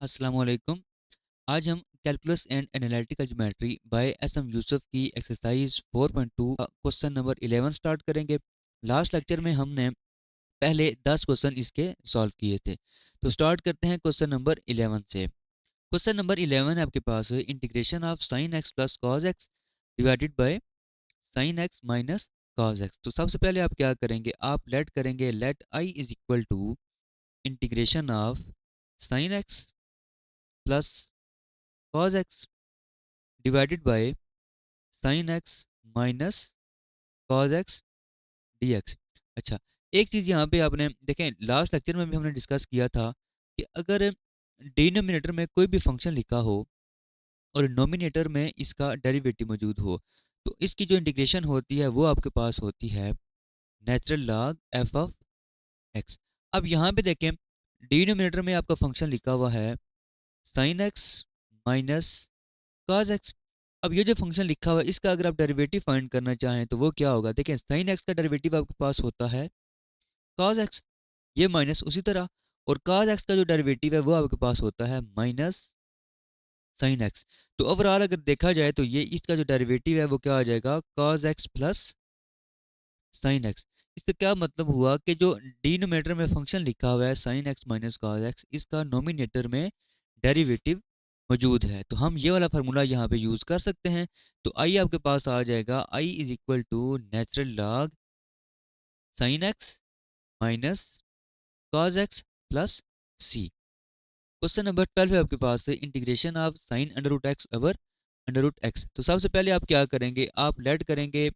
अस्सलाम वालेकुम। आज हम calculus and analytical geometry by S M Yusuf की एक्सरसाइज 4.2 का क्वेश्चन नंबर 11 स्टार्ट करेंगे। लास्ट लेक्चर में हमने पहले 10 क्वेश्चन इसके सॉल्व किए थे। तो स्टार्ट करते हैं क्वेश्चन नंबर 11 से। क्वेश्चन नंबर 11 है आपके पास, integration of sine x plus cos x divided by sine x minus cos x. तो सबसे पहले आप क्या करेंगे, आप लेट करेंगे let I is equal to integration of sine x plus cos x divided by sine x minus cos x d x. अच्छा, एक चीज़ यहाँ पे आपने देखें, लास्ट लेक्चर में भी हमने डिस्कस किया था कि अगर डिनोमिनेटर में कोई भी फंक्शन लिखा हो और नोमिनेटर में इसका डेरिवेटिव मौजूद हो, तो इसकी जो इंटीग्रेशन होती है वो आपके पास होती है natural log F of x. अब यहाँ पे देखें, डिनोमिनेटर में आपका फंक्शन लिखा हुआ है sign x minus cos x. अब ये जो फंक्शन लिखा हुआ है इसका अगर आप डेरिवेटिव फाइंड करना चाहें तो वो क्या होगा, देखिए साइन एक्स का डेरिवेटिव आपके पास होता है कॉज एक्स, ये माइनस उसी तरह, और कॉज एक्स का जो डेरिवेटिव है वो आपके पास होता है माइनस साइन एक्स। तो ओवरऑल अगर देखा जाए तो ये इसका जो डेरिवेटिव है वो क्या आ जाएगा, cause x plus sine x. इसका क्या मतलब हुआ कि जो डिनोमिनेटर में फंक्शन लिखा हुआ है sign x minus cos x, इसका नोमिनेटर में डेरिवेटिव मौजूद है। तो हम ये वाला फार्मूला यहाँ पे यूज़ कर सकते हैं। तो आई आपके पास आ जाएगा, I is equal to natural log sine x minus cos x plus c. Question number 12 है आपके पास, integration of sine under root x over under root x. तो सबसे पहले आप क्या करेंगे, आप लेट करेंगे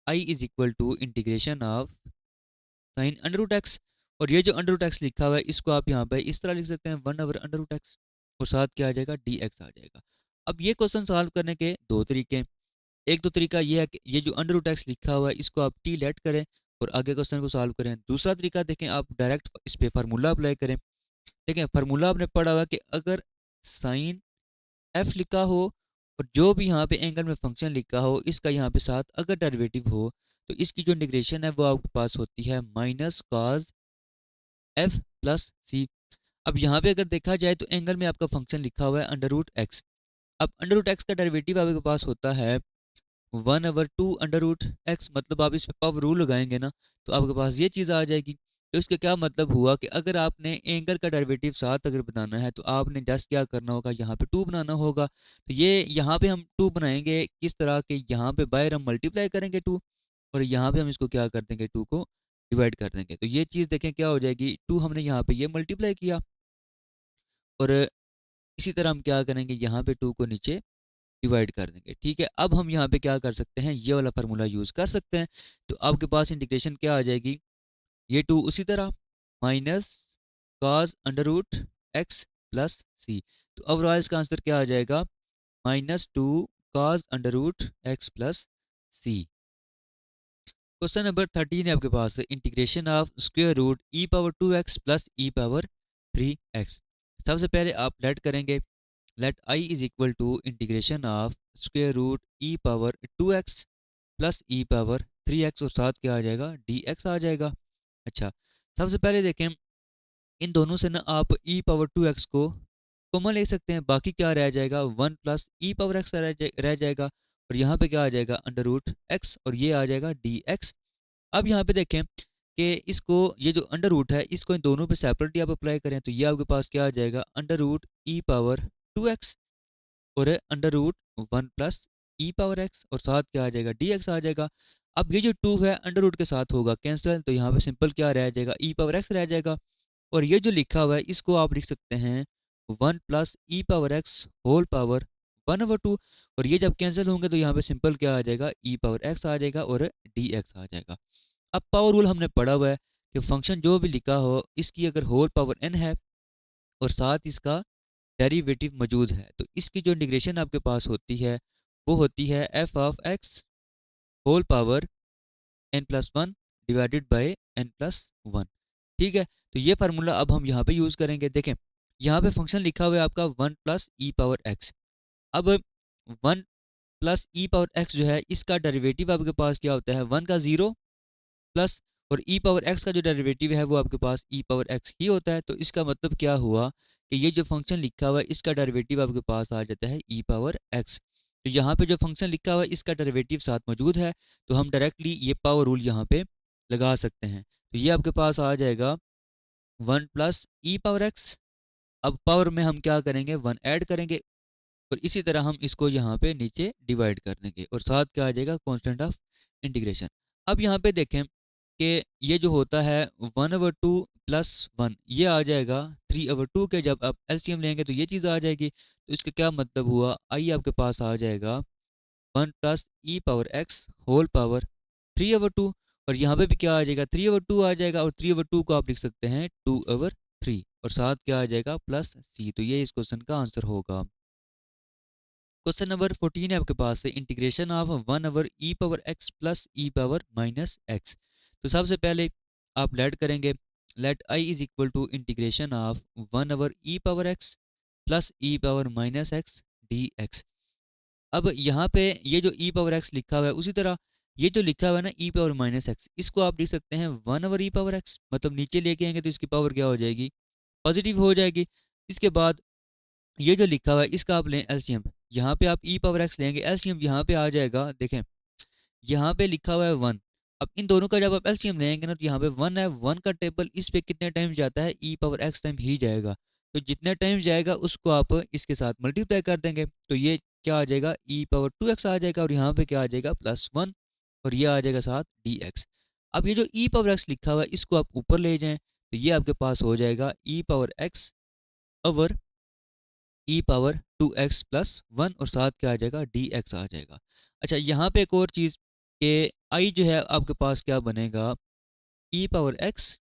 I is equal to integration of sine under root x, और ये जो अंडर रूट एक्स लिखा हुआ है इसको आप यहाँ पे इस तरह लिख सकते हैं 1/√x, और साथ क्या आ जाएगा, डी एक्स आ जाएगा। अब ये क्वेश्चन सॉल्व करने के दो तरीके हैं। एक तो तरीका ये है कि ये जो अंडर रूट एक्स लिखा हुआ है इसको आप टी लेट करें और आगे क्वेश्चन को सॉल्व करें। दूसरा तरीका देखें, आप डायरेक्ट इस पे फार्मूला अप्लाई करें। देखें, फार्मूला आपने पढ़ा हुआ है कि अगर साइन एफ लिखा हो और जो भी यहाँ पे एंगल में फंक्शन लिखा हो इसका यहाँ पे साथ अगर डेरिवेटिव हो, तो इसकी जो इंटीग्रेशन है वो आपके पास होती है माइनस कॉज एफ प्लस सी। अब यहाँ पे अगर देखा जाए तो एंगल में आपका फंक्शन लिखा हुआ है अंडर रूट एक्स। अब अंडर रूट एक्स का डेरिवेटिव आपके पास होता है 1/2 अंडर रूट एक्स, मतलब आप इस पे पावर रूल लगाएंगे ना तो आपके पास ये चीज़ आ जाएगी। तो इसका क्या मतलब हुआ कि अगर आपने एंगल का डेरिवेटिव साथ अगर बनाना है तो आपने जस्ट क्या करना होगा, यहाँ पे 2 बनाना होगा। तो ये यहाँ पे हम 2 बनाएंगे किस तरह के, यहाँ पे बाय हम मल्टीप्लाई करेंगे 2, और यहाँ पे हम इसको क्या कर देंगे, 2 को डिवाइड कर देंगे। तो ये चीज़ देखें क्या हो जाएगी, 2 हमने यहाँ पे ये मल्टीप्लाई किया, और इसी तरह हम क्या करेंगे, यहाँ पे 2 को नीचे डिवाइड कर देंगे। ठीक है, अब हम यहाँ पे क्या कर सकते हैं, ये वाला फार्मूला यूज़ कर सकते हैं। तो आपके पास इंटीग्रेशन क्या आ जाएगी, ये 2 उसी तरह minus cos under root x plus c. तो ओवरऑल इसका आंसर क्या आ जाएगा, -2 cos under root x plus c. Question number 13 है आपके पास, integration of square root e power 2x plus e power 3x। सबसे पहले आप लेट करेंगे let I is equal to integration of square root e power 2x plus e power 3x, और साथ क्या आ जाएगा, डी एक्स आ जाएगा। अच्छा, सबसे पहले देखें, इन दोनों से ना आप ई पावर 2x को कॉमन ले सकते हैं, बाकी क्या रह जाएगा, 1 प्लस ई पावर एक्स रह जाएगा, और यहाँ पे क्या आ जाएगा, अंडर रूट एक्स, और ये आ जाएगा डी एक्स। अब यहाँ पे देखें कि इसको, ये जो अंडर रूट है इसको इन दोनों पे सेपरेटली आप अप्लाई करें तो ये आपके पास क्या आ जाएगा, under root e power 2x, और under root 1 plus e power x, और साथ क्या आ जाएगा, डी एक्स आ जाएगा। अब ये जो 2 है अंडर रूट के साथ होगा कैंसिल, तो यहाँ पे सिंपल क्या रह जाएगा, ई पावर एक्स रह जाएगा, और ये जो लिखा हुआ है इसको आप लिख सकते हैं 1 plus e power x whole power 1/2, और ये जब कैंसिल होंगे तो यहाँ पे सिंपल क्या आ जाएगा, ई पावर एक्स आ जाएगा और डी एक्स आ जाएगा। अब पावर रूल हमने पढ़ा हुआ है कि फंक्शन जो भी लिखा हो इसकी अगर होल पावर n है और साथ इसका डेरिवेटिव मौजूद है, तो इसकी जो इंटीग्रेशन आपके पास होती है वो होती है f of x whole power n+1 divided by n+1। ठीक है, तो ये फार्मूला अब हम यहाँ पे यूज़ करेंगे। देखें, यहाँ पे फंक्शन लिखा हुआ है आपका 1 प्लस ई पावर एक्स। अब 1 प्लस ई पावर एक्स जो है इसका डेरिवेटिव आपके पास क्या होता है, 1 का 0 प्लस, और ई पावर एक्स का जो डेरिवेटिव है वो आपके पास ई पावर एक्स ही होता है। तो इसका मतलब क्या हुआ कि ये जो फंक्शन लिखा हुआ है इसका डेरिवेटिव आपके पास आ जाता है ई पावर एक्स। तो यहाँ पे जो फंक्शन लिखा हुआ है इसका डेरिवेटिव साथ मौजूद है, तो हम डायरेक्टली ये पावर रूल यहाँ पे लगा सकते हैं। तो ये आपके पास आ जाएगा 1 प्लस ई पावर एक्स। अब पावर में हम क्या करेंगे, 1 ऐड करेंगे और इसी तरह हम इसको यहाँ पे नीचे डिवाइड कर देंगे और साथ क्या आ जाएगा, कांस्टेंट ऑफ इंटीग्रेशन। अब यहाँ पे देखें कि ये जो होता है 1/2 प्लस 1 ये आ जाएगा 3/2 के, जब आप एलसीएम लेंगे तो ये चीज़ आ जाएगी। तो इसका क्या मतलब हुआ, आई आपके पास आ जाएगा 1 plus e power x whole power 3/2। और यहाँ पे भी क्या आ जाएगा, 3/2 आ जाएगा और 3/2 को आप लिख सकते हैं 2/3 और साथ क्या आ जाएगा प्लस सी। तो ये इस क्वेश्चन का आंसर होगा। क्वेश्चन नंबर 14 है आपके पास, integration of 1/e⁻x plus e⁻−x। तो सबसे पहले आप लेट करेंगे, let i is equal to integration of 1/e⁻x plus e⁻−x dx। अब यहाँ पे ये जो e⁻x लिखा हुआ है उसी तरह ये जो लिखा हुआ है ना e⁻−x, इसको आप लिख सकते हैं 1/e⁻x, मतलब नीचे लेके आएंगे तो इसकी पावर क्या हो जाएगी, पॉजिटिव हो जाएगी। इसके बाद ये जो लिखा हुआ है इसका आप लें एलसीएम, यहाँ पे आप ई पावर एक्स लेंगे, एलसीएम यहाँ पे आ जाएगा, देखें यहाँ पे लिखा हुआ है 1। अब इन दोनों का जब आप एलसीएम लेंगे ना तो यहाँ पे 1 है, 1 का टेबल इस पे कितने टाइम जाता है, ई पावर एक्स टाइम ही जाएगा। तो जितने टाइम जाएगा उसको आप इसके साथ मल्टीप्लाई कर देंगे तो ये क्या आ जाएगा, ई पावर 2x आ जाएगा और यहाँ पे क्या आ जाएगा +1 और ये आ जाएगा साथ dx। अब ये जो ई पावर एक्स लिखा हुआ है इसको आप ऊपर ले जाएं तो ये आपके पास हो जाएगा ई पावर एक्स ओवर ई पावर 2x प्लस 1 और साथ क्या आ जाएगा, dx आ जाएगा। अच्छा यहाँ पे एक और चीज़ कि आई जो है आपके पास क्या बनेगा, ई पावर एक्स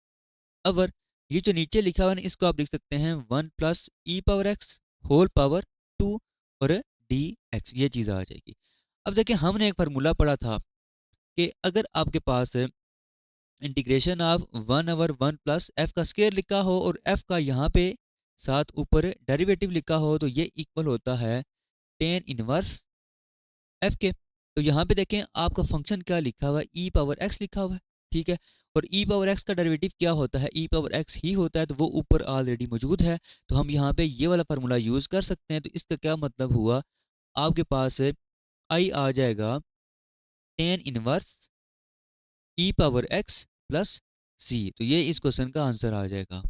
ओवर ये जो नीचे लिखा हुआ है ना इसको आप लिख सकते हैं 1 plus e power x whole power 2 और dx, ये चीज़ आ जाएगी। अब देखिए हमने एक फार्मूला पढ़ा था कि अगर आपके पास इंटीग्रेशन ऑफ 1/1 प्लस एफ का स्क्वायर लिखा हो और एफ का यहाँ पे साथ ऊपर डेरिवेटिव लिखा हो तो ये इक्वल होता है टेन इनवर्स एफ के। तो यहाँ पे देखें आपका फंक्शन क्या लिखा हुआ है, ई पावर एक्स लिखा हुआ है, ठीक है। और ई पावर एक्स का डेरिवेटिव क्या होता है, ई पावर एक्स ही होता है, तो वो ऊपर ऑलरेडी मौजूद है। तो हम यहाँ पे ये वाला फार्मूला यूज़ कर सकते हैं। तो इसका क्या मतलब हुआ, आपके पास आई आ जाएगा tan inverse e power x plus c. तो ये इस क्वेश्चन का आंसर आ जाएगा।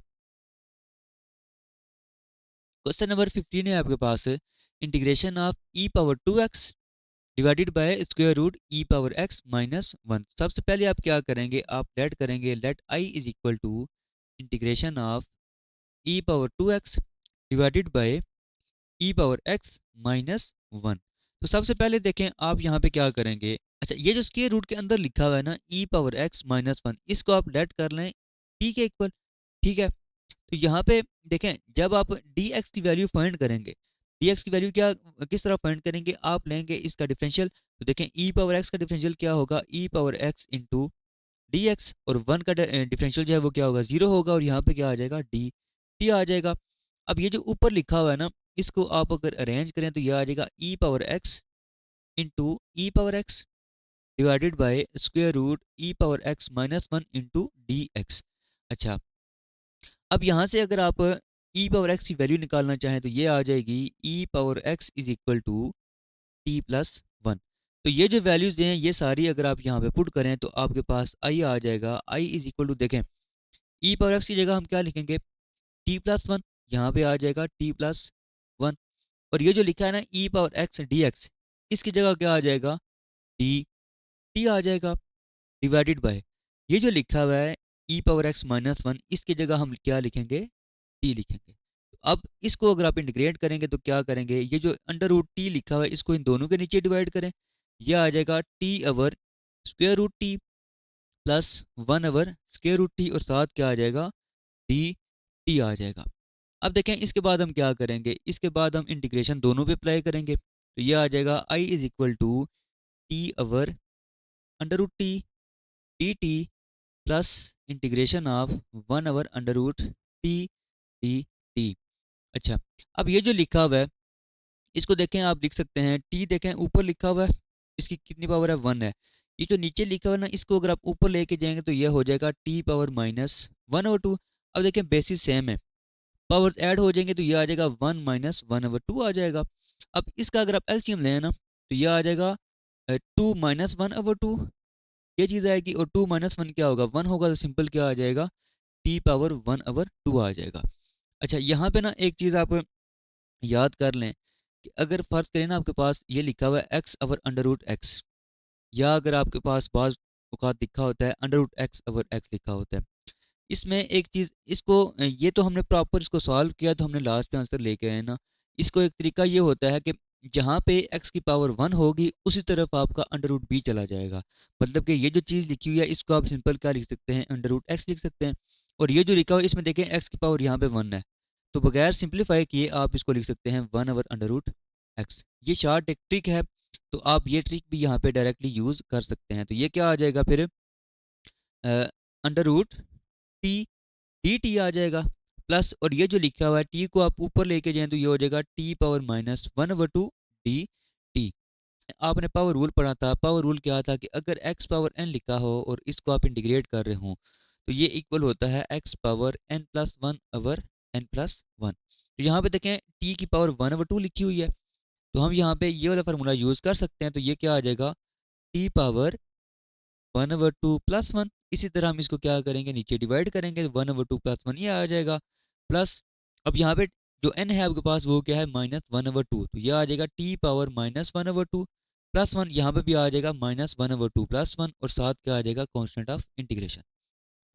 क्वेश्चन नंबर 15 है आपके पास, integration of e power 2x divided by square root e power x minus 1। सबसे पहले आप क्या करेंगे, आप लेट करेंगे, let I is equal to integration of e power 2x divided by e power x minus 1। तो सबसे पहले देखें आप यहाँ पे क्या करेंगे, अच्छा ये जो स्क्वायर रूट के अंदर लिखा हुआ है ना ई पावर एक्स माइनस 1, इसको आप लेट कर लें टी के इक्वल, ठीक है। तो यहाँ पे देखें जब आप dx की वैल्यू फाइंड करेंगे, dx की वैल्यू क्या किस तरह फाइंड करेंगे, आप लेंगे इसका डिफरेंशियल। तो देखें ई पावर एक्स का डिफरेंशियल क्या होगा, e power x into d x, और 1 का डिफरेंशियल जो है वो क्या होगा, 0 होगा और यहाँ पे क्या आ जाएगा, डी टी आ जाएगा। अब ये जो ऊपर लिखा हुआ है ना इसको आप अगर अरेंज करें तो ये आ जाएगा e power x into e power x divided by square root e power x minus 1 into d x. अच्छा अब यहाँ से अगर आप ई पावर एक्स की वैल्यू निकालना चाहें तो ये आ जाएगी e power x is equal to t plus 1। तो ये जो वैल्यूज़ हैं ये सारी अगर आप यहाँ पे पुट करें तो आपके पास आई आ जाएगा, आई इज इक्वल टू देखें ई पावर एक्स की जगह हम क्या लिखेंगे, टी प्लस 1, यहाँ पे आ जाएगा टी प्लस 1। और ये जो लिखा है ना ई पावर एक्स डी एक्स, इसकी जगह क्या आ जाएगा, डी टी आ जाएगा डिवाइडेड बाय ये जो लिखा हुआ है ई पावर एक्स माइनस 1, इसकी जगह हम क्या लिखेंगे, टी लिखेंगे। तो अब इसको अगर आप इंटीग्रेट करेंगे तो क्या करेंगे, ये जो अंडर रूट टी लिखा हुआ है इसको इन दोनों के नीचे डिवाइड करें, यह आ जाएगा t over square root t plus 1 over square root t और साथ क्या आ जाएगा, डी टी आ जाएगा। अब देखें इसके बाद हम क्या करेंगे, इसके बाद हम इंटीग्रेशन दोनों पे अप्लाई करेंगे तो यह आ जाएगा I is equal to t over under root t d t plus integration of 1 over under root t d t. अच्छा अब ये जो लिखा हुआ है इसको देखें, आप लिख सकते हैं टी, देखें ऊपर लिखा हुआ है इसकी कितनी पावर है, 1 है। ये जो नीचे लिखा हुआ है ना, इसको अगर आप ऊपर लेके जाएंगे तो ये हो जाएगा टी पावर माइनस 1/2। अब देखें बेसिस सेम है, पावर्स ऐड हो जाएंगे तो ये आ जाएगा 1 - 1/2 आ जाएगा। अब इसका अगर आप एलसीएम लें ना तो ये आ जाएगा 2 - 1/2, ये चीज़ आएगी। और 2 - 1 क्या होगा, 1 होगा तो सिंपल क्या आ जाएगा, टी पावर 1/2 आ जाएगा। अच्छा, यहाँ पे ना एक चीज़ आप याद कर लें कि अगर फ़र्ज़ करें ना आपके पास ये लिखा हुआ है एक्स अवर अंडर रूट एक्स, या अगर आपके पास बाज़ औक़ात लिखा होता है अंडर रूट एक्स अवर एक्स लिखा होता है। इसमें एक चीज़ इसको ये तो हमने प्रॉपर इसको सॉल्व किया तो हमने लास्ट में आंसर लेके आए ना। इसको एक तरीका ये होता है कि जहाँ पे x की पावर 1 होगी उसी तरफ आपका अंडर रूट b चला जाएगा। मतलब कि ये जो चीज़ लिखी हुई है इसको आप सिंपल क्या लिख सकते हैं, अंडर रूट x लिख सकते हैं। और ये जो लिखा हुआ है इसमें देखें x की पावर यहाँ पे 1 है। तो बगैर सिंप्लीफाई किए आप इसको लिख सकते हैं 1 ओवर अंडर रूट x। ये शॉर्ट एक ट्रिक है, तो आप ये ट्रिक भी यहाँ पे डायरेक्टली यूज़ कर सकते हैं। तो ये क्या आ जाएगा फिर, under root t d t आ जाएगा प्लस, और ये जो लिखा हुआ है टी को आप ऊपर लेके जाएं तो ये हो जाएगा T power minus 1/2 D T. आपने पावर रूल पढ़ा था, पावर रूल क्या था कि अगर एक्स पावर एन लिखा हो और इसको आप इंटीग्रेट कर रहे हो तो ये इक्वल होता है x power n plus one over n plus one. तो यहाँ पे देखें टी की पावर 1/2 लिखी हुई है, तो हम यहाँ पे ये वाला फार्मूला यूज़ कर सकते हैं। तो ये क्या आ जाएगा, टी पावर 1/2 प्लस वन। इसी तरह हम इसको क्या करेंगे, नीचे डिवाइड करेंगे, 1/2 प्लस वन ये आ जाएगा प्लस। अब यहाँ पे जो n है आपके पास वो क्या है, -1/2, तो ये आ जाएगा टी पावर -1/2 प्लस वन। यहाँ पे भी आ जाएगा -1/2 प्लस वन, और साथ क्या आ जाएगा, कॉन्स्टेंट ऑफ इंटीग्रेशन।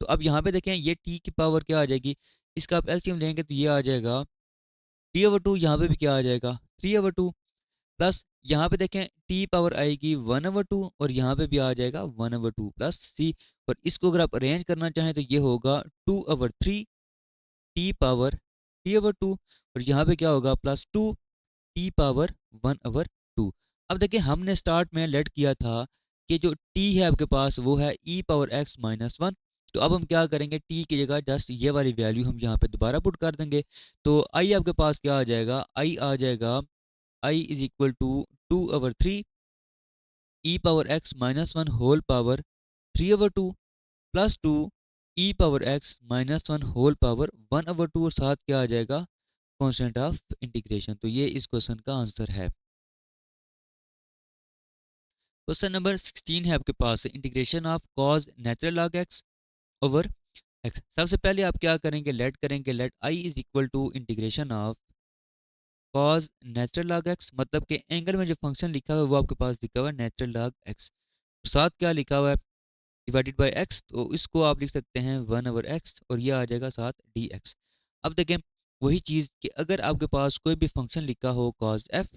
तो अब यहाँ पे देखें ये t की पावर क्या आ जाएगी, इसका आप एलसीएम लेंगे तो ये आ जाएगा 3/2। यहाँ पे भी क्या आ जाएगा, 3/2 प्लस यहाँ पे देखें टी पावर आएगी 1/2 और यहाँ पे भी आ जाएगा 1/2 प्लस सी। और इसको अगर आप अरेंज करना चाहें तो ये होगा 2/3 टी पावर 3/2, और यहाँ पे क्या होगा प्लस 2 टी पावर 1/2। अब देखिए हमने स्टार्ट में लेट किया था कि जो टी है आपके पास वो है ई पावर एक्स माइनस वन। तो अब हम क्या करेंगे, टी की जगह जस्ट ये वाली वैल्यू हम यहाँ पे दोबारा पुट कर देंगे। तो आई आपके पास क्या आ जाएगा, आई आ जाएगा I is equal to 2/3 e power x minus one whole power 3/2 plus 2 e power x minus one whole power 1/2, और साथ क्या आ जाएगा, कॉन्स्टेंट ऑफ इंटीग्रेशन। तो ये इस क्वेश्चन का आंसर है। क्वेश्चन नंबर 16 है आपके पास, integration of cos natural log x over x. सबसे पहले आप क्या करेंगे, लेट करेंगे, let I is equal to integration of cos natural log x, मतलब कि एंगल में जो फंक्शन लिखा हुआ है वो आपके पास लिखा हुआ है नेचुरल लॉग एक्स, साथ क्या लिखा हुआ है, डिवाइडेड बाय एक्स। तो इसको आप लिख सकते हैं 1/x, और ये आ जाएगा साथ डी एक्स। अब देखें वही चीज़ कि अगर आपके पास कोई भी फंक्शन लिखा हो कॉज एफ,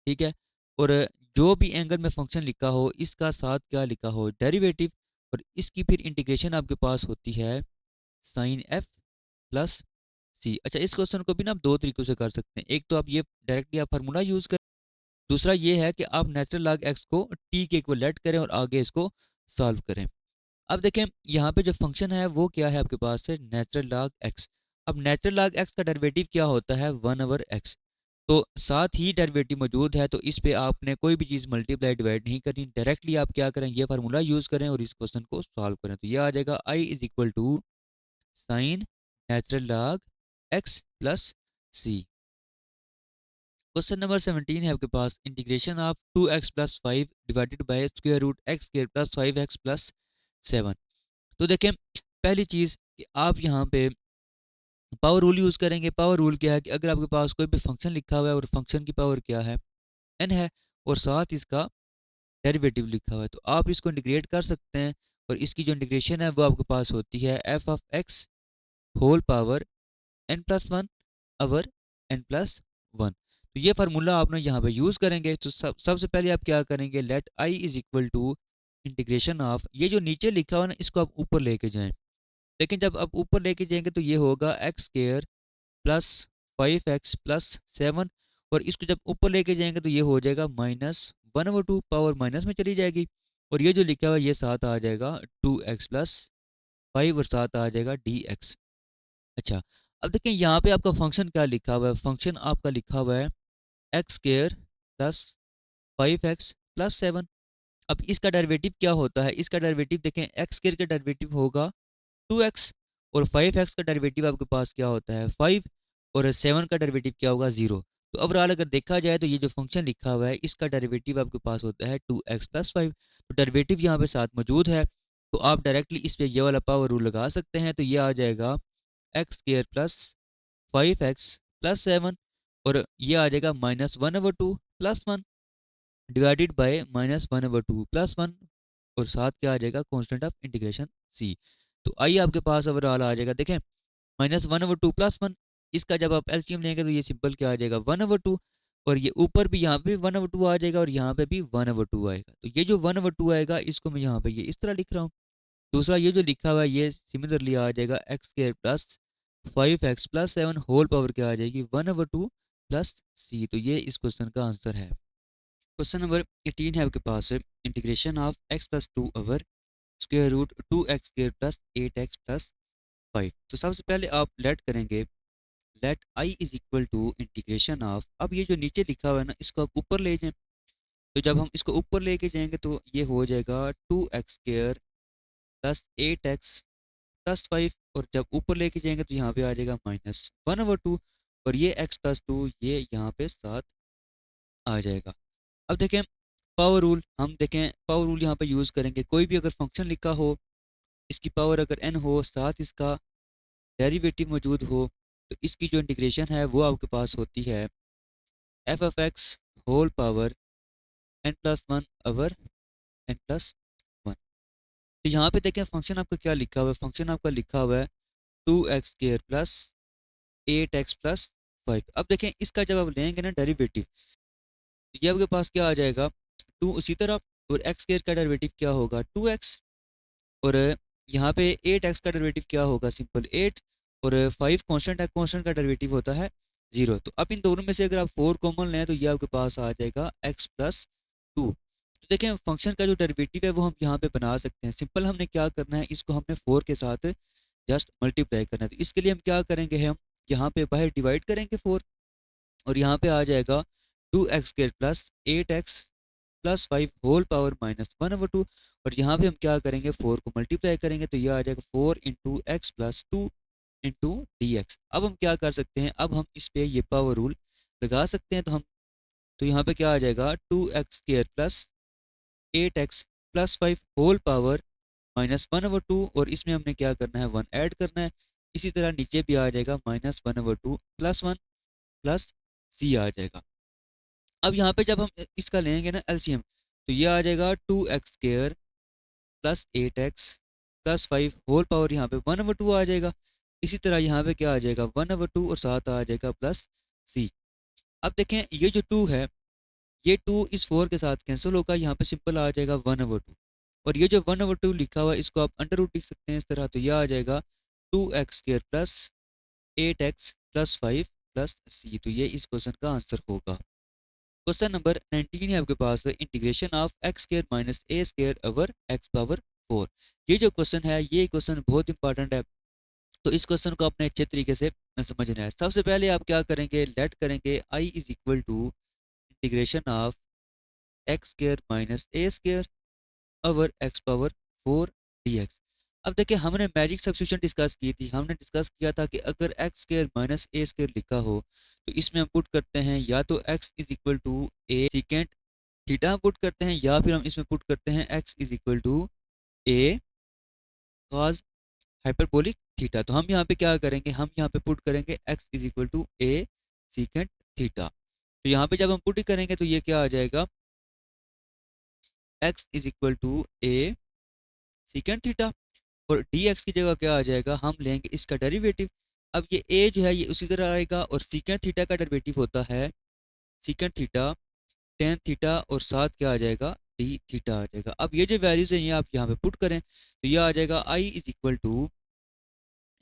ठीक है, और जो भी एंगल में फंक्शन लिखा हो इसका साथ क्या लिखा हो, डेरिवेटिव, और इसकी फिर इंटीग्रेशन आपके पास होती है साइन एफ प्लस सी। अच्छा, इस क्वेश्चन को भी ना आप दो तरीकों से कर सकते हैं। एक तो आप ये डायरेक्टली आप फार्मूला यूज़ करें, दूसरा ये है कि आप नेचुरल लॉग एक्स को टी के इक्वल लेट करें और आगे इसको सॉल्व करें। अब देखें यहाँ पे जो फंक्शन है वो क्या है आपके पास है, नेचुरल लॉग एक्स। अब नेचुरल लॉग एक्स का डेरिवेटिव क्या होता है, 1/x। तो साथ ही डेरिवेटिव मौजूद है तो इस पे आपने कोई भी चीज़ मल्टीप्लाई डिवाइड नहीं करनी, डायरेक्टली आप क्या करें, ये फार्मूला यूज़ करें और इस क्वेश्चन को सॉल्व करें। तो ये आ जाएगा I is equal to sine natural log x plus c. Question number 17 है आपके पास, integration of 2x plus 5 divided by square root x square plus 5x plus 7। तो देखें पहली चीज़ कि आप यहाँ पे पावर रूल यूज़ करेंगे। पावर रूल क्या है कि अगर आपके पास कोई भी फंक्शन लिखा हुआ है और फंक्शन की पावर क्या है, n है, और साथ इसका डेरिवेटिव लिखा हुआ है, तो आप इसको इंटीग्रेट कर सकते हैं। और इसकी जो इंटीग्रेशन है वो आपके पास होती है f of x whole power n plus one over n plus one. तो ये फार्मूला आपने यहाँ पे यूज़ करेंगे। तो सबसे पहले आप क्या करेंगे, let I is equal to integration of, ये जो नीचे लिखा हुआ है ना इसको आप ऊपर लेके जाएं। लेकिन जब आप ऊपर लेके जाएंगे तो ये होगा x square plus 5x plus 7, और इसको जब ऊपर लेके जाएंगे तो ये हो जाएगा -1/2, पावर माइनस में चली जाएगी, और ये जो लिखा हुआ है ये साथ आ जाएगा 2x प्लस 5, और साथ आ जाएगा dx। अच्छा, अब देखिए यहाँ पे आपका फंक्शन क्या लिखा हुआ है, फंक्शन आपका लिखा हुआ है x square plus 5x plus 7। अब इसका डेरिवेटिव क्या होता है? इसका डेरिवेटिव देखें, एक्स स्क्वायर का डेरिवेटिव होगा 2x, और 5x का डेरिवेटिव आपके पास क्या होता है 5, और 7 का डेरिवेटिव क्या होगा 0। तो ओवरऑल अगर देखा जाए तो ये जो फंक्शन लिखा हुआ है इसका डेरिवेटिव आपके पास होता है 2x प्लस 5। तो डेरिवेटिव यहाँ पे साथ मौजूद है, तो आप डायरेक्टली इस पे ये वाला पावर रूल लगा सकते हैं। तो ये आ जाएगा x square plus 5x plus 7, और ये आ जाएगा -1/2 प्लस 1 डिवाइडेड बाय -1/2 प्लस 1, और साथ क्या आ जाएगा कांस्टेंट ऑफ इंटीग्रेशन c। तो आइए आपके पास ओवरऑल आ जाएगा, देखें -1/2 प्लस 1, इसका जब आप एलसीएम लेंगे तो ये सिंपल क्या आ जाएगा 1/2, और ये ऊपर भी यहाँ पे 1/2 आ जाएगा, और यहाँ पे भी 1/2 आएगा। तो ये जो 1/2 आएगा इसको मैं यहाँ पे ये इस तरह लिख रहा हूँ। दूसरा ये जो लिखा हुआ है ये सिमिलरली आ जाएगा x square plus 5x plus 7 whole power क्या आ जाएगी 1/2 प्लस c। तो ये इस क्वेश्चन का आंसर है। क्वेश्चन नंबर 18 है आपके पास, integration of x plus 2 over square root 2x square plus 8x plus 5। तो सबसे पहले आप लेट करेंगे, let i is equal to integration of, अब ये जो नीचे लिखा हुआ है ना इसको आप ऊपर ले जाएं। तो जब हम इसको ऊपर लेके जाएंगे तो ये हो जाएगा 2x square plus 8x plus 5, और जब ऊपर लेके जाएंगे तो यहाँ पे आ जाएगा -1/2, और ये x प्लस 2 ये यहाँ पे साथ आ जाएगा। अब देखें पावर रूल, हम देखें पावर रूल यहाँ पे यूज़ करेंगे। कोई भी अगर फंक्शन लिखा हो, इसकी पावर अगर n हो, साथ इसका डेरिवेटिव मौजूद हो, तो इसकी जो इंटीग्रेशन है वो आपके पास होती है f of x whole power n+1 n+1। तो यहाँ पे देखें फंक्शन आपका क्या लिखा हुआ है, फंक्शन आपका लिखा हुआ है 2x² प्लस 8x प्लस 5। अब देखें इसका जब आप लेंगे ना डेरिवेटिव, तो ये आपके पास क्या आ जाएगा 2 उसी तरह, और x² का डेरिवेटिव क्या होगा 2x, और यहाँ पे 8x का डेरिवेटिव क्या होगा सिंपल 8, और 5 कांस्टेंट है, कांस्टेंट का डेरिवेटिव होता है 0। तो अब इन दोनों में से अगर आप 4 कॉमन लें तो ये आपके पास आ जाएगा x प्लस 2। तो देखें फंक्शन का जो डेरिवेटिव है वो हम यहाँ पे बना सकते हैं। सिंपल हमने क्या करना है, इसको हमने 4 के साथ जस्ट मल्टीप्लाई करना है। तो इसके लिए हम क्या करेंगे, हम यहाँ पे बाहर डिवाइड करेंगे 4, और यहाँ पे आ जाएगा 2x² plus 8x plus 5 whole power -1/2, और यहाँ पे हम क्या करेंगे 4 को मल्टीप्लाई करेंगे तो ये आ जाएगा 4 into x plus 2 into d x. अब हम क्या कर सकते हैं, अब हम इस पे ये पावर रूल लगा सकते हैं। तो यहाँ पे क्या आ जाएगा 2x² plus 8x plus 5 whole power -1/2, और इसमें हमने क्या करना है 1 ऐड करना है। इसी तरह नीचे भी आ जाएगा -1/2 प्लस 1 प्लस c आ जाएगा। अब यहाँ पे जब हम इसका लेंगे ना एलसीएम, तो ये आ जाएगा 2x² plus 8x plus 5 whole power यहाँ पे 1/2 आ जाएगा। इसी तरह यहाँ पे क्या आ जाएगा 1/2, और साथ आ जाएगा प्लस c। अब देखें ये जो 2 है, ये 2 इस 4 के साथ कैंसिल होगा, यहाँ पे सिंपल आ जाएगा 1/2, और ये जो 1/2 लिखा हुआ है इसको आप अंडर रूट लिख सकते हैं इस तरह। तो यह आ जाएगा 2x² plus 8x plus 5 plus c। तो ये इस क्वेश्चन का आंसर होगा। क्वेश्चन नंबर 19 है आपके पास, integration of x² minus a² over x power 4। ये जो क्वेश्चन है ये क्वेश्चन बहुत इंपॉर्टेंट है, तो इस क्वेश्चन को आपने अच्छे तरीके से समझना है। सबसे पहले आप क्या करेंगे, लेट करेंगे i is equal to integration of x² minus a² over x power 4 dx। अब देखिए हमने मैजिक सब्स्टिट्यूशन डिस्कस की थी, हमने डिस्कस किया था कि अगर x² माइनस a² लिखा हो तो इसमें हम पुट करते हैं या तो x is equal to a secant theta put करते हैं, या फिर हम इसमें पुट करते हैं x is equal to a cos hyperbolic theta. तो हम यहाँ पे क्या करेंगे, हम यहाँ पे पुट करेंगे x is equal to a secant theta. तो यहाँ पे जब हम पुट करेंगे तो ये क्या आ जाएगा x is equal to a secant theta, और dx की जगह क्या आ जाएगा, हम लेंगे इसका डेरिवेटिव। अब ये a जो है ये उसी तरह आएगा, और सीकेंट थीटा का डेरिवेटिव होता है सीकेंट थीटा टेन थीटा, और साथ क्या आ जाएगा डी थीटा आ जाएगा। अब ये जो वैल्यूज हैं ये आप यहाँ पे पुट करें तो ये आ जाएगा i is equal to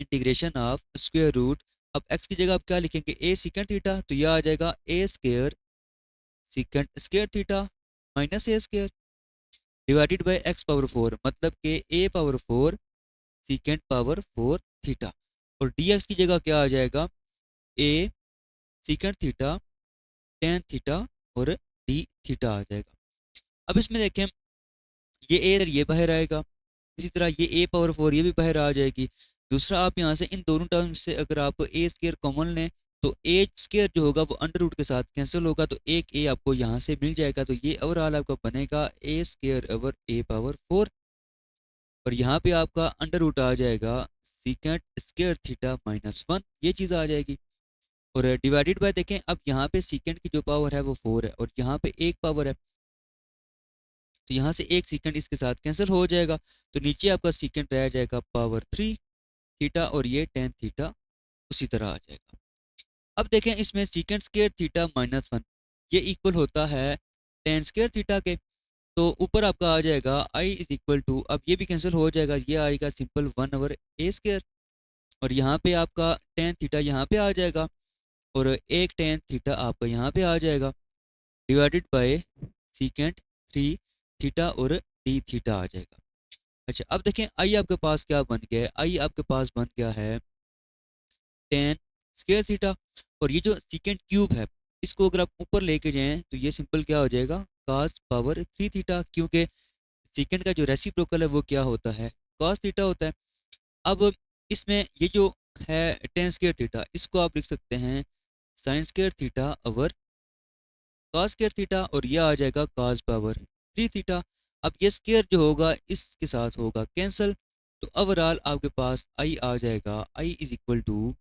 integration of square root, अब x की जगह आप क्या लिखेंगे a सीकेंट थीटा, तो यह आ जाएगा a square secant square theta minus a square divided by x power 4, मतलब कि a power 4 secant power 4 theta, और dx की जगह क्या आ जाएगा a secant theta tan theta और d थीटा आ जाएगा। अब इसमें देखें ये बाहर आएगा। इसी तरह ये ए पावर 4 ये भी बाहर आ जाएगी। दूसरा आप यहाँ से इन दोनों टर्म्स से अगर आप ए स्क्वायर कॉमन लें तो ए स्क्वायर जो होगा वो अंडर रूट के साथ कैंसिल होगा, तो एक ए आपको यहाँ से मिल जाएगा। तो ये ओवरऑल आपका बनेगा ए स्क्वायर ओवर ए पावर 4, और यहाँ पे आपका अंडर रूट आ जाएगा सीकेंट स्क्वायर थीटा माइनस 1, ये चीज़ आ जाएगी। और डिवाइडेड बाय देखें, अब यहाँ पे सीकेंट की जो पावर है वो 4 है और यहाँ पे एक पावर है, तो यहाँ से एक सीकेंट इसके साथ कैंसिल हो जाएगा। तो नीचे आपका सीकेंट रह जाएगा पावर 3 थीटा, और ये टेन थीटा उसी तरह आ जाएगा। अब देखें इसमें सीकेंट स्क्वायर थीटा माइनस 1 ये इक्वल होता है टेन स्क्वायर थीटा के। तो ऊपर आपका आ जाएगा आई इज इक्वल टू, अब ये भी कैंसिल हो जाएगा, ये आएगा सिंपल 1 ओवर ए स्क्वायर, और यहाँ पे आपका टेन थीटा यहाँ पे आ जाएगा, और एक टेन थीटा आपका यहाँ पे आ जाएगा, डिवाइडेड बाय सीकेंट 3 थीटा और डी थीटा आ जाएगा। अच्छा, अब देखें आई आपके पास क्या बन गया है, आई आपके पास बन गया है टेन स्क्वायर थीटा, और ये जो सीकेंट क्यूब है इसको अगर आप ऊपर लेके जाएं तो ये सिंपल क्या हो जाएगा कास पावर 3 थीटा, क्योंकि सीकेंट का जो रेसिप्रोकल है वो क्या होता है कॉस थीटा होता है। अब इसमें ये जो है टेन स्क्वायर थीटा इसको आप लिख सकते हैं sine square theta over cos square theta, और ये आ जाएगा कॉस पावर 3 थीटा। अब ये स्क्वायर जो होगा इसके साथ होगा कैंसिल, तो ओवरऑल आपके पास आई आ जाएगा, I is equal to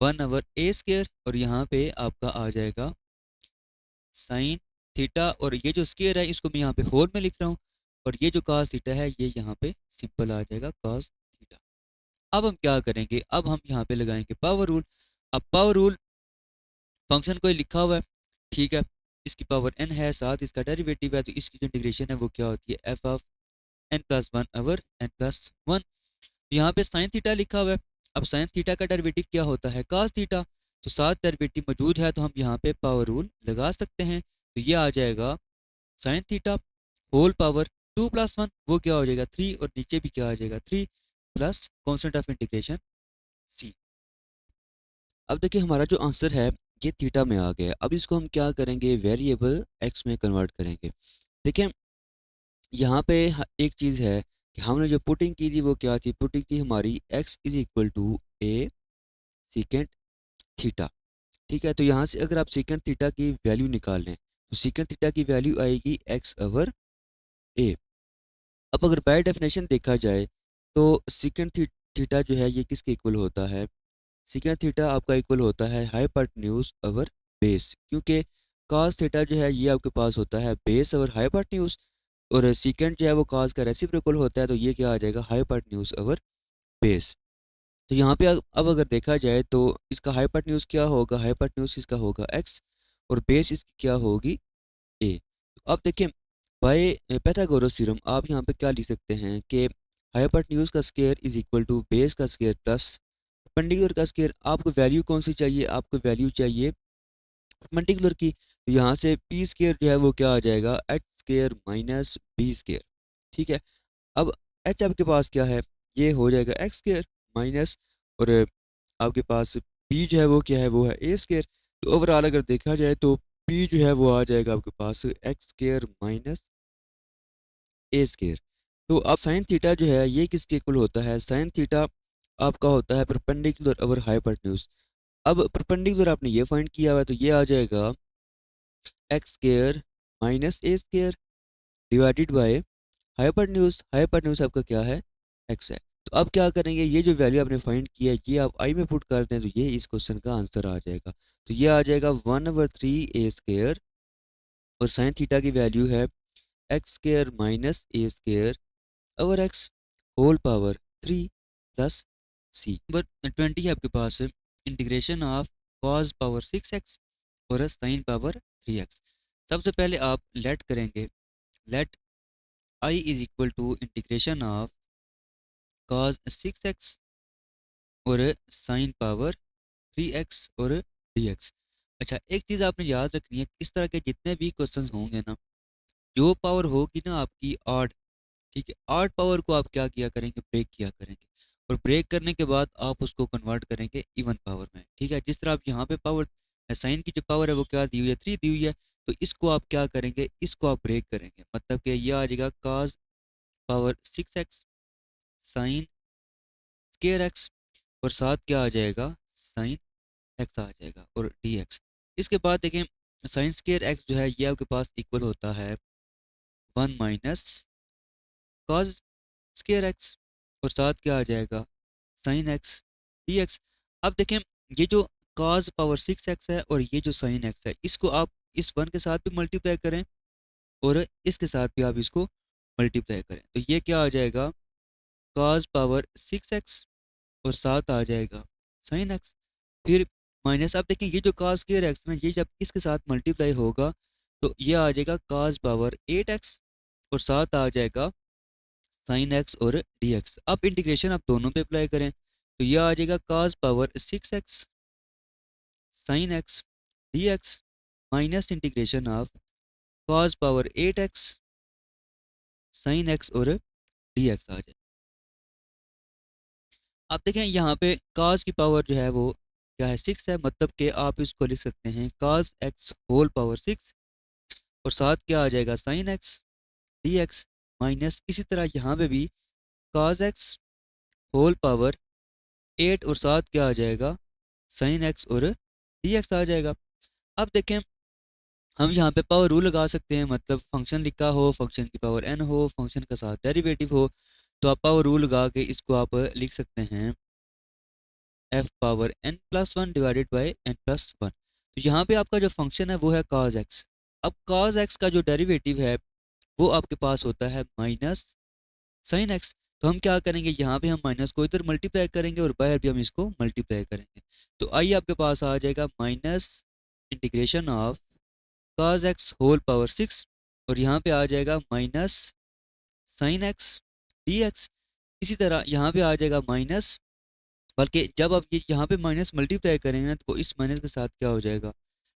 1 over a square, और यहाँ पे आपका आ जाएगा साइन थीटा, और ये जो स्क्वायर है इसको मैं यहाँ पे होल में लिख रहा हूँ, और ये जो cos थीटा है ये यहाँ पे सिंपल आ जाएगा cos थीटा। अब हम क्या करेंगे, अब हम यहाँ पे लगाएंगे पावर रूल। अब पावर रूल फंक्शन को लिखा हुआ है, ठीक है, इसकी पावर n है, साथ इसका डेरिवेटिव है, तो इसकी जो इंटीग्रेशन है वो क्या होती है f of n plus one over n plus one. यहाँ पे साइन थीटा लिखा हुआ है। अब साइन थीटा का डेरिवेटिव क्या होता है cos थीटा, तो साथ डेरिवेटिव मौजूद है तो हम यहाँ पे पावर रूल लगा सकते हैं। तो ये आ जाएगा साइन थीटा होल पावर 2 + 1, वो क्या हो जाएगा 3, और नीचे भी क्या आ जाएगा 3 plus constant of integration c। अब देखिए हमारा जो आंसर है ये थीटा में आ गया। अब इसको हम क्या करेंगे वेरिएबल x में कन्वर्ट करेंगे। देखिए यहाँ पे एक चीज़ है कि हमने जो पुटिंग की थी वो क्या थी, पुटिंग थी हमारी x is equal to a secant theta. ठीक है, तो यहाँ से अगर आप सीकेंट थीटा की वैल्यू निकाल लें तो सीकेंट थीटा की वैल्यू आएगी x ओवर ए। अब अगर बाय डेफिनेशन देखा जाए तो सीकेंट थीटा जो है ये किसके इक्वल होता है, सीकेंट थीटा आपका इक्वल होता है हाइपोटेन्यूज ओवर बेस, क्योंकि cos थीटा जो है ये आपके पास होता है बेस ओवर हाइपोटेन्यूज, और सीकेंट जो है वो cos का रेसिप्रोकल होता है, तो ये क्या आ जाएगा हाइपोटेन्यूज ओवर बेस। तो यहाँ पे अब अगर देखा जाए तो इसका हाइपोटेन्यूज क्या होगा, हाइपोटेन्यूज इसका होगा x, और बेस इसकी क्या होगी a। तो अब देखिए बाय पाइथागोरस थ्योरम आप यहाँ पे क्या लिख सकते हैं कि हाइपोटेन्यूज का square is equal to base का स्क्वायर प्लस परपेंडिकुलर का स्क्वायर। आपको वैल्यू कौन सी चाहिए, आपको वैल्यू चाहिए परपेंडिकुलर की, तो यहाँ से पी स्क्वायर जो है वो क्या आ जाएगा h square minus b square. ठीक है, अब एच आपके पास क्या है, ये हो जाएगा एक्स स्क्वायर माइनस, और आपके पास पी जो है वो क्या है, वो है ए स्क्वायर। तो ओवरऑल अगर देखा जाए तो पी जो है वो आ जाएगा आपके पास x square minus a square. तो अब साइन थीटा जो है ये किसके इक्वल होता है, साइन थीटा आपका होता है परपेंडिकुलर ओवर हाइपोटेन्यूज। अब परपेंडिकुलर आपने ये फाइंड किया हुआ है तो ये आ जाएगा x square minus a square divided by hypotenuse, hypotenuse आपका क्या है एक्स है। तो अब क्या करेंगे, ये जो वैल्यू आपने फाइंड किया है ये आप आई में पुट कर दें तो ये इस क्वेश्चन का आंसर आ जाएगा। तो ये आ जाएगा 1/3 ए स्क्वायर, और साइन थीटा की वैल्यू है x square minus a square over x whole power 3 plus c. Number 20 है आपके पास integration of cos power 6x और साइन पावर 3x। सबसे पहले आप लेट करेंगे, let I is equal to integration of cos 6x और साइन पावर 3x और dx। अच्छा, एक चीज़ आपने याद रखनी है, इस तरह के जितने भी क्वेश्चंस होंगे ना, जो पावर होगी ना आपकी ऑड, ठीक है, ऑड पावर को आप क्या किया करेंगे ब्रेक किया करेंगे, और ब्रेक करने के बाद आप उसको कन्वर्ट करेंगे इवन पावर में। ठीक है, जिस तरह आप यहाँ पे पावर साइन की जो पावर है वो क्या दी हुई है 3 दी हुई है, तो इसको आप क्या करेंगे, इसको आप ब्रेक करेंगे, मतलब कि ये आ जाएगा cos power 6x sine square x, और साथ क्या आ जाएगा, साइन एक्स आ जाएगा और डी एक्स। इसके बाद देखें साइन स्केयर एक्स जो है ये आपके पास इक्वल होता है 1 माइनस कॉज स्केयर एक्स, और साथ क्या आ जाएगा, साइन एक्स डी एक्स। अब देखें ये जो कॉज पावर 6x है और ये जो साइन एक्स है, इसको आप इस वन के साथ भी मल्टीप्लाई करें और इसके साथ भी आप इसको मल्टीप्लाई करें, तो ये क्या आ जाएगा, कॉज पावर 6x और साथ आ जाएगा साइन एक्स, फिर माइनस। आप देखें ये जो cos स्क्वायर एक्स में ये जब इसके साथ मल्टीप्लाई होगा तो ये आ जाएगा cos पावर 8x और साथ आ जाएगा साइन एक्स और डी एक्स। अब इंटीग्रेशन आप दोनों पे अप्लाई करें तो ये आ जाएगा cos power 6x sign x d x minus integration of cos power 8x sine x और डी एक्स आ जाए। आप देखें यहाँ पे cos की पावर जो है वो क्या है, 6 है, मतलब कि आप इसको लिख सकते हैं cos x होल पावर 6 और साथ क्या आ जाएगा sign x d x, minus इसी तरह यहाँ पे भी cos x होल पावर 8 और साथ क्या आ जाएगा साइन एक्स और डी एक्स आ जाएगा। अब देखें हम यहाँ पे पावर रूल लगा सकते हैं, मतलब फंक्शन लिखा हो, फंक्शन की पावर n हो, फंक्शन का साथ डेरिवेटिव हो, तो आप पावर रूल लगा के इसको आप लिख सकते हैं f power n+1 divided by n+1। तो यहाँ पे आपका जो फंक्शन है वो है cos x। अब cos x का जो डेरिवेटिव है वो आपके पास होता है माइनस साइन एक्स। तो हम क्या करेंगे, यहाँ पे हम माइनस को इधर मल्टीप्लाई करेंगे और बाहर भी हम इसको मल्टीप्लाई करेंगे। तो आइए आपके पास आ जाएगा minus integration of cos x whole power 6 और यहाँ पे आ जाएगा minus sine x d x. इसी तरह यहाँ पे आ जाएगा माइनस, बल्कि जब आप ये यहाँ पे माइनस मल्टीप्लाई करेंगे ना तो इस माइनस के साथ क्या हो जाएगा,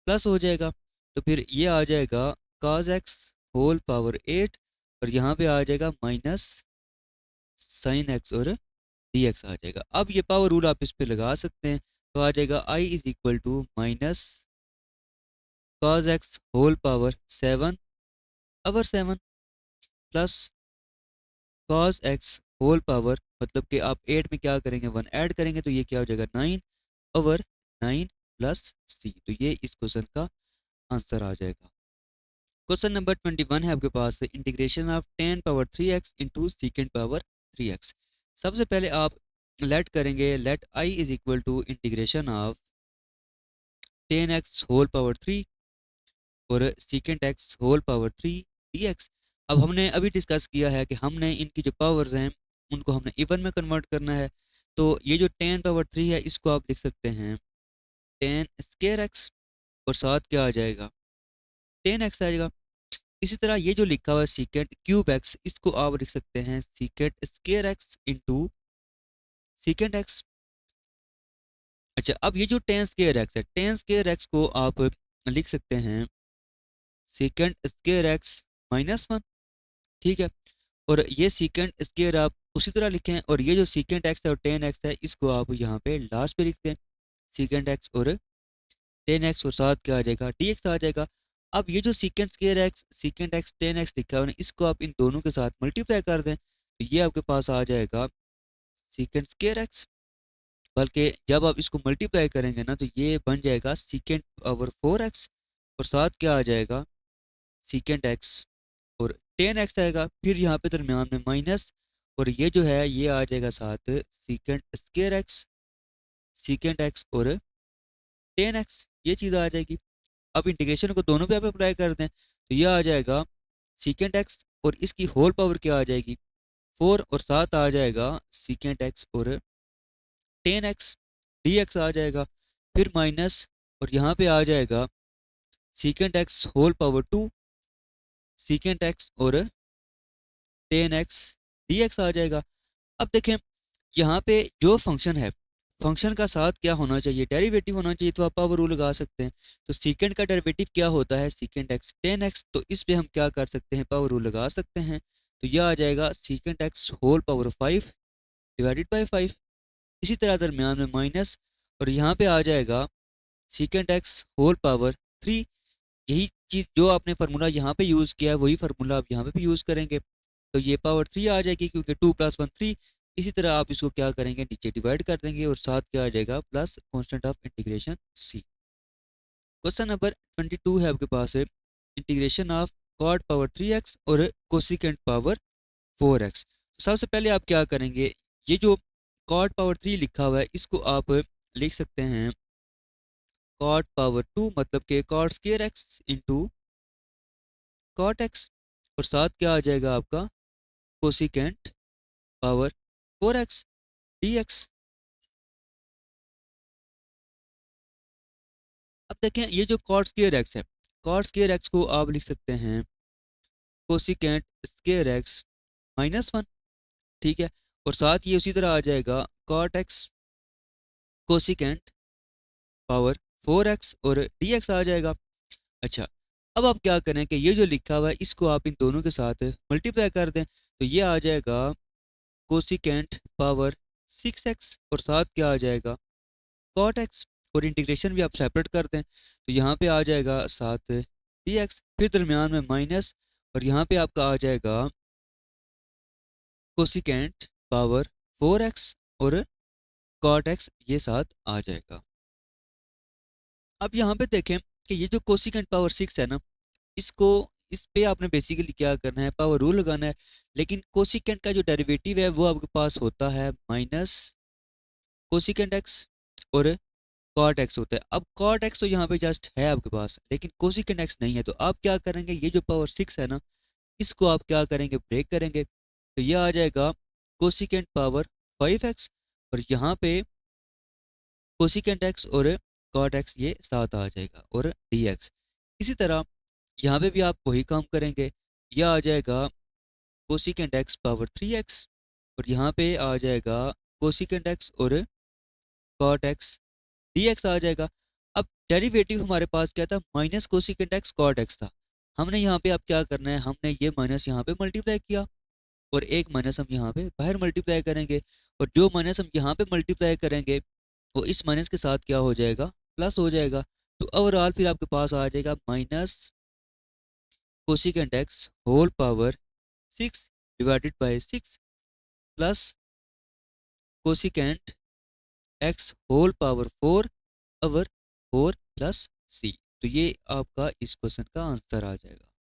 प्लस हो जाएगा। तो फिर ये आ जाएगा cos x होल पावर 8 और यहाँ पे आ जाएगा माइनस साइन एक्स और डी एक्स आ जाएगा। अब ये पावर रूल आप इस पे लगा सकते हैं, तो आ जाएगा i is equal to minus cos x whole power 7 over 7 plus cos x whole power, मतलब कि आप 8 में क्या करेंगे 1 ऐड करेंगे तो ये क्या हो जाएगा 9 ओवर 9 प्लस सी। तो ये इस क्वेश्चन का आंसर आ जाएगा। क्वेश्चन नंबर 21 है आपके पास, integration of 10 power 3x into second power 3x। सबसे पहले आप लेट करेंगे, let i is equal to integration of 10x whole power 3 और second x whole power 3 dx। अब हमने अभी डिस्कस किया है कि हमने इनकी जो पावर्स हैं उनको हमने इवन में कन्वर्ट करना है। तो ये जो 10 पावर 3 है इसको आप लिख सकते हैं 10 स्क्वायर एक्स और साथ क्या आ जाएगा 10x आ जाएगा। इसी तरह ये जो लिखा हुआ है सीकेंट क्यूब एक्स, इसको आप लिख सकते हैं secant square x into secant x. अच्छा, अब ये जो 10 स्क्वायर एक्स है, 10 स्क्वायर एक्स को आप लिख सकते हैं सीकेंट स्क्वायर एक्स माइनस 1, ठीक है। और ये सीकेंट स्क्वायर आप उसी तरह लिखें और ये जो सीकेंट एक्स है और 10x है इसको आप यहाँ पे लास्ट पे लिखते हैं सीकेंट एक्स और 10x और साथ क्या आ जाएगा dx आ जाएगा। अब ये जो secant square x secant x 10x लिखा है इसको आप इन दोनों के साथ मल्टीप्लाई कर दें तो ये आपके पास आ जाएगा सीकेंट स्क्वायर एक्स, बल्कि जब आप इसको मल्टीप्लाई करेंगे ना तो ये बन जाएगा सीकेंट पावर 4x और साथ क्या आ जाएगा सीकेंट एक्स और 10x आएगा, फिर यहाँ पे दरमियान में माइनस और ये जो है ये आ जाएगा साथ secant square x secant x और 10x, ये चीज़ आ जाएगी। अब इंटीग्रेशन को दोनों पे आप अप्लाई कर दें तो ये आ जाएगा सीकेंट एक्स और इसकी होल पावर क्या आ जाएगी 4 और साथ आ जाएगा सीकेंट एक्स और 10x dx आ जाएगा, फिर माइनस और यहाँ पे आ जाएगा secant x whole power 2 secant x और 10x dx आ जाएगा। अब देखें यहाँ पे जो फंक्शन है फंक्शन का साथ क्या होना चाहिए, डेरिवेटिव होना चाहिए, तो आप पावर रूल लगा सकते हैं। तो सीकेंड का डेरिवेटिव क्या होता है सीकेंड एक्स 10x, तो इस पे हम क्या कर सकते हैं पावर रूल लगा सकते हैं। तो यह आ जाएगा secant x whole power 5 divided by 5। इसी तरह दरमियान में माइनस और यहाँ पे आ जाएगा सीकेंड एक्स होल पावर 3। यही चीज़ जो आपने फार्मूला यहाँ पे यूज़ किया है वही फार्मूला आप यहाँ पे भी यूज़ करेंगे। तो ये पावर 3 आ जाएगी क्योंकि 2 + 1 3। इसी तरह आप इसको क्या करेंगे, नीचे डिवाइड कर देंगे और साथ क्या आ जाएगा, plus constant of integration c। Question number 22 है आपके पास है, integration of cot power 3x और कोसिकेंट पावर 4x। सबसे पहले आप क्या करेंगे, ये जो कॉट पावर 3 लिखा हुआ है इसको आप लिख सकते हैं कॉट पावर 2 मतलब कि cot square x into cot x, और साथ क्या आ जाएगा आपका कोसिकेंट पावर 4x dx। अब देखें ये जो कॉट स्क्वायर x है, कॉट स्क्वायर x को आप लिख सकते हैं कोसिकेंट स्क्वायर x -1, ठीक है। और साथ ये उसी तरह आ जाएगा cot x cosecant power 4x और dx आ जाएगा। अच्छा, अब आप क्या करें कि ये जो लिखा हुआ है इसको आप इन दोनों के साथ मल्टीप्लाई कर दें, तो ये आ जाएगा कोसिकेंट पावर 6x और साथ क्या आ जाएगा कॉट x, और इंटीग्रेशन भी आप सेपरेट कर दें तो यहाँ पे आ जाएगा साथ dx, फिर दरमियान में माइनस, और यहाँ पे आपका आ जाएगा कोसिकेंट पावर 4x और कॉट x, ये साथ आ जाएगा। अब यहाँ पे देखें कि ये जो कोसिकेंट पावर 6 है ना, इसको इस पे आपने बेसिकली क्या करना है, पावर रूल लगाना है। लेकिन कोसिकेंट का जो डेरिवेटिव है वो आपके पास होता है माइनस कोसिकेंट एक्स और कॉट एक्स होता है। अब कॉट एक्स तो यहाँ पे जस्ट है आपके पास, लेकिन कोसिकेंट एक्स नहीं है, तो आप क्या करेंगे, ये जो पावर 6 है ना इसको आप क्या करेंगे, ब्रेक करेंगे, तो ये आ जाएगा कोसिकेंट पावर 5x, और यहाँ पे कोसिकेंट एक्स और कॉट एक्स ये साथ आ जाएगा और dx। इसी तरह यहाँ पे भी आप वही काम करेंगे, यह आ जाएगा कोसिकेंट एक्स पावर 3x, और यहाँ पे आ जाएगा कोसिकेंट एक्स और कॉट एक्स dx आ जाएगा। अब डेरिवेटिव हमारे पास क्या था, minus cosecant x cot x था। हमने यहाँ पे अब क्या करना है, हमने ये माइनस यहाँ पे मल्टीप्लाई किया और एक माइनस हम यहाँ पे बाहर मल्टीप्लाई करेंगे, और जो माइनस हम यहाँ पे मल्टीप्लाई करेंगे वो इस माइनस के साथ क्या हो जाएगा, प्लस हो जाएगा। तो ओवरऑल फिर आपके पास आ जाएगा minus cosecant x whole power 6 divided by 6 plus cosecant x whole power 4 over 4 plus c. तो ये आपका इस क्वेश्चन का आंसर आ जाएगा।